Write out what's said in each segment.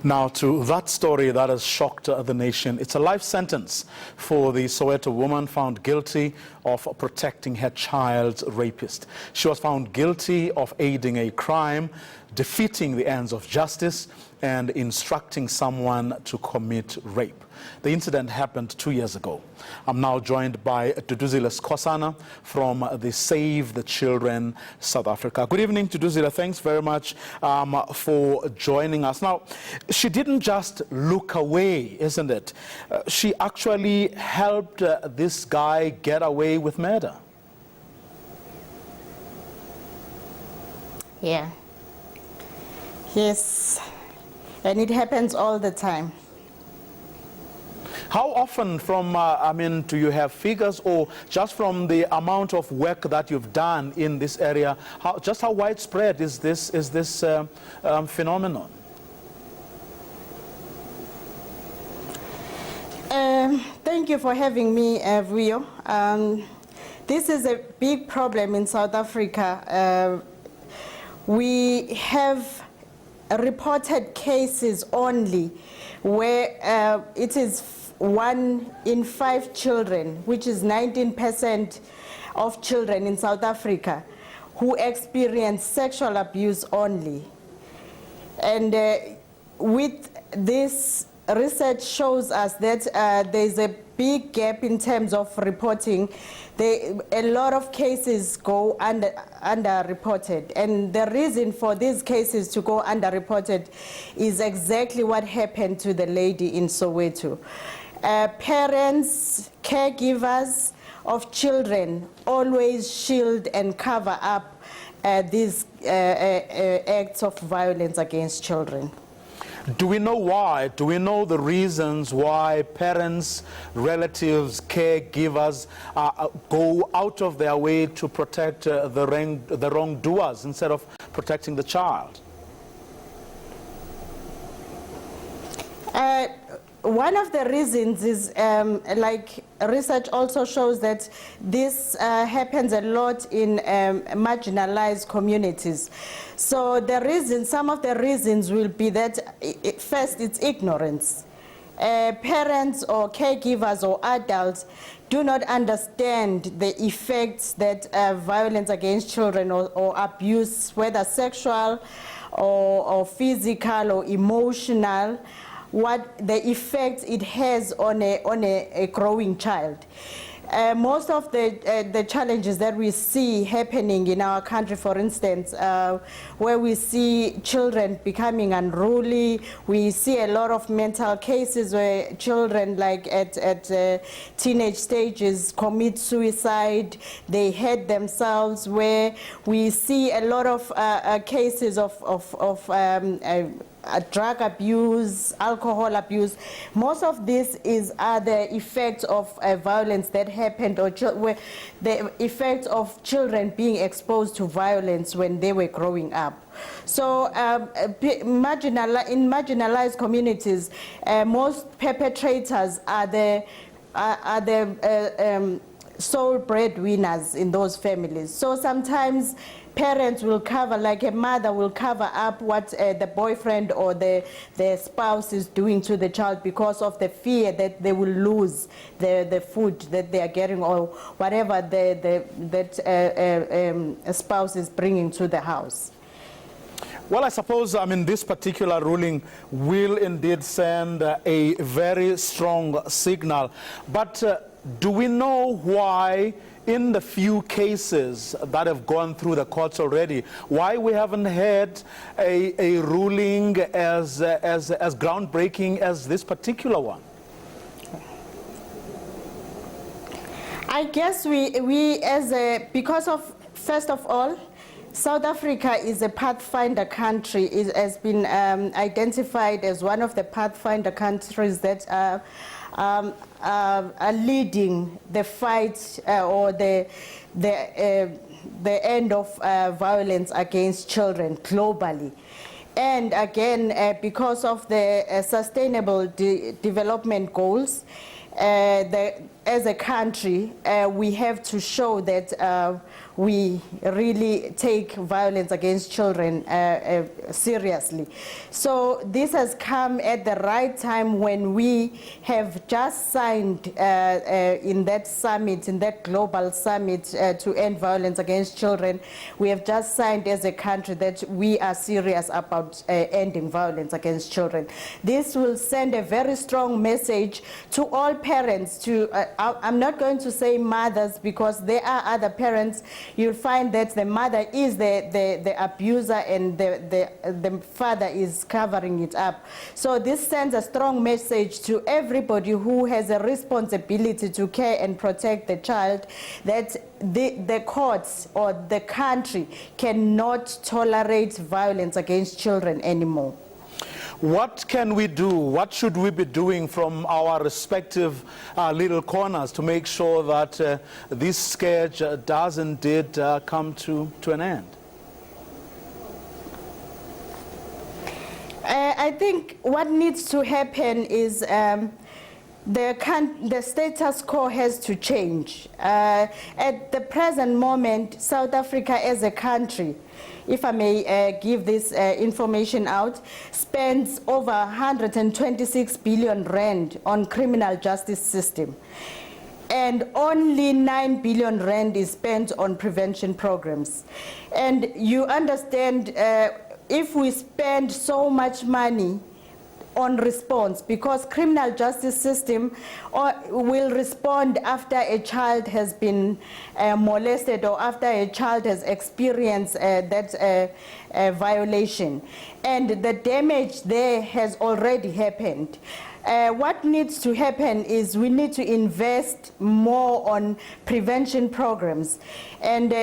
Now to that story that has shocked the nation. It's a life sentence for the Soweto woman found guilty of protecting her child's rapist. She was found guilty of aiding a crime, defeating the ends of justice, and instructing someone to commit rape. The incident happened 2 years ago. I'm now joined by Duduzile Skhosana from the Save the Children South Africa. Good evening, Duduzile. Thanks very much for joining us. Now, she didn't just look away, isn't it? She actually helped this guy get away with murder. Yeah. Yes. And it happens all the time. How often do you have figures, or just from the amount of work that you've done in this area, how widespread is this phenomenon? Thank you for having me, Vio. This is a big problem in South Africa. We have reported cases only where it is 1 in 5 children, which is 19% of children in South Africa, who experience sexual abuse only. And with this, research shows us that there's a big gap in terms of reporting. A lot of cases go underreported, and the reason for these cases to go underreported is exactly what happened to the lady in Soweto. Parents, caregivers of children always shield and cover up these acts of violence against children. Do we know why? Do we know the reasons why parents, relatives, caregivers go out of their way to protect the wrongdoers instead of protecting the child? One of the reasons is, like research also shows that this happens a lot in marginalized communities. So some of the reasons will be that first it's ignorance. Parents or caregivers or adults do not understand the effects that violence against children or abuse, whether sexual or physical or emotional, what the effect it has on a growing child. Most of the challenges that we see happening in our country, for instance, where we see children becoming unruly, we see a lot of mental cases where children, like at teenage stages, commit suicide, they hurt themselves, where we see a lot of cases of drug abuse, alcohol abuse. Most of this are the effects of violence that happened, or where the effects of children being exposed to violence when they were growing up. So in marginalized communities, most perpetrators are the sole breadwinners in those families. So sometimes parents will cover, like a mother will cover up what the boyfriend or the spouse is doing to the child because of the fear that they will lose the food that they are getting or whatever that spouse is bringing to the house. Well, I suppose, this particular ruling will indeed send a very strong signal. But do we know why, in the few cases that have gone through the courts already, why we haven't had a ruling as groundbreaking as this particular one? I guess because of, first of all, South Africa is a pathfinder country. It has been identified as one of the pathfinder countries that are leading the fight or the end of violence against children globally. And again, because of the sustainable development goals, as a country, we have to show that we really take violence against children seriously. So this has come at the right time when we have just signed in that summit, in that global summit to end violence against children, we have just signed as a country that we are serious about ending violence against children. This will send a very strong message to all parents. I'm not going to say mothers, because there are other parents. You'll find that the mother is the abuser and the father is covering it up. So this sends a strong message to everybody who has a responsibility to care and protect the child, that the courts or the country cannot tolerate violence against children anymore. What can we do? What should we be doing from our respective little corners to make sure that this scourge does indeed come to an end? I think what needs to happen is the status quo has to change. At the present moment, South Africa as a country, if I may give this information out, spends over 126 billion rand on criminal justice system. And only 9 billion rand is spent on prevention programs. And you understand, if we spend so much money on response, because criminal justice system will respond after a child has been molested or after a child has experienced that violation, and the damage there has already happened. What needs to happen is we need to invest more on prevention programs, and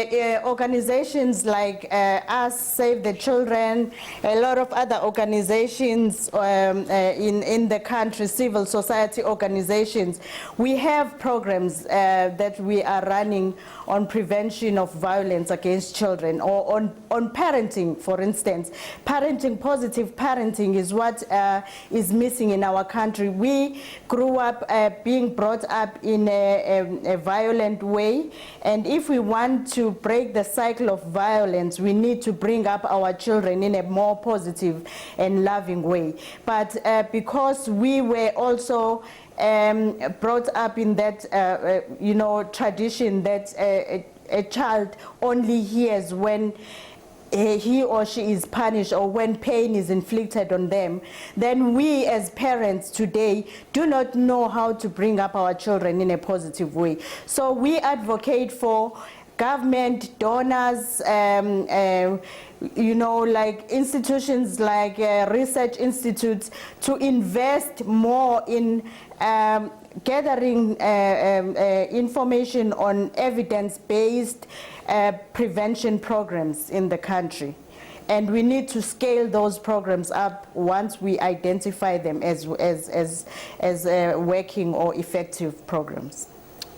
organizations like us, Save the Children, a lot of other organizations in the country, civil society organizations, we have programs that we are running on prevention of violence against children, or on parenting, for instance. Parenting, positive parenting is what is missing in our country. We grew up being brought up in a violent way, and if we want to break the cycle of violence, we need to bring up our children in a more positive and loving way. But because we were also brought up in that tradition that a child only hears when he or she is punished or when pain is inflicted on them, then we as parents today do not know how to bring up our children in a positive way. So we advocate for government, donors, like institutions like research institutes to invest more in gathering information on evidence-based prevention programs in the country. And we need to scale those programs up once we identify them as working or effective programs.